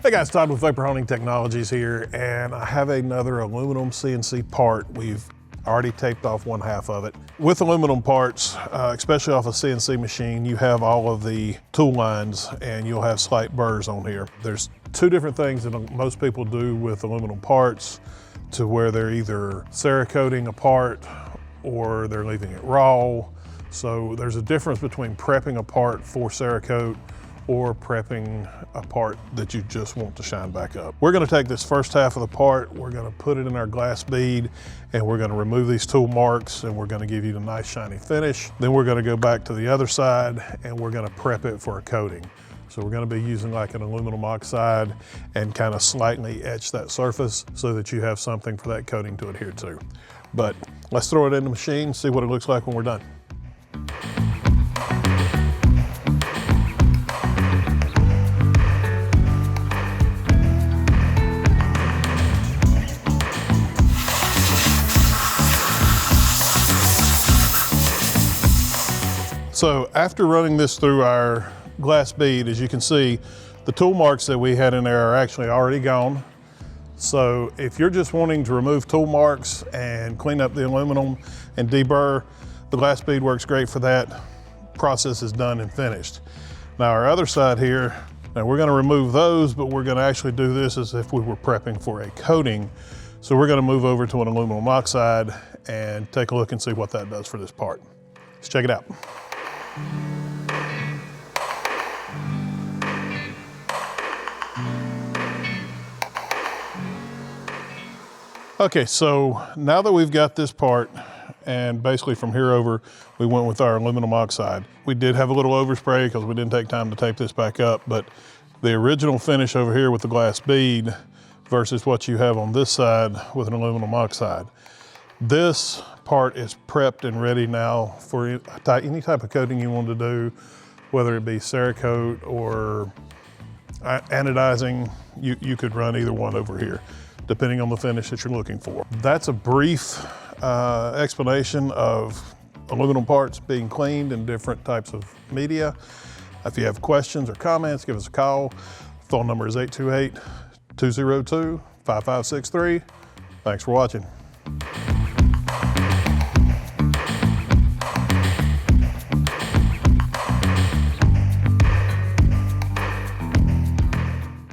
Hey guys, Todd with Vapor Honing Technologies here, and I have another aluminum CNC part. We've already taped off one half of it. With aluminum parts, especially off a CNC machine, you have all of the tool lines and you'll have slight burrs on here. There's two different things that most people do with aluminum parts, to where they're either Cerakoting a part or they're leaving it raw. So there's a difference between prepping a part for Cerakote or prepping a part that you just want to shine back up. We're gonna take this first half of the part, we're gonna put it in our glass bead, and we're gonna remove these tool marks, and we're gonna give you the nice shiny finish. Then we're gonna go back to the other side, and we're gonna prep it for a coating. So we're gonna be using like an aluminum oxide and kind of slightly etch that surface so that you have something for that coating to adhere to. But let's throw it in the machine, see what it looks like when we're done. So after running this through our glass bead, as you can see, the tool marks that we had in there are actually already gone. So if you're just wanting to remove tool marks and clean up the aluminum and deburr, the glass bead works great for that. Process is done and finished. Now our other side here, now we're gonna remove those, but we're gonna actually do this as if we were prepping for a coating. So we're gonna move over to an aluminum oxide and take a look and see what that does for this part. Let's check it out. Okay, so now that we've got this part, and basically from here over, we went with our aluminum oxide. We did have a little overspray because we didn't take time to tape this back up, but the original finish over here with the glass bead versus what you have on this side with an aluminum oxide. This part is prepped and ready now for any type of coating you want to do, whether it be Cerakote or anodizing. You could run either one over here, depending on the finish that you're looking for. That's a brief explanation of aluminum parts being cleaned in different types of media. If you have questions or comments, give us a call. Phone number is 828-202-5563. Thanks for watching.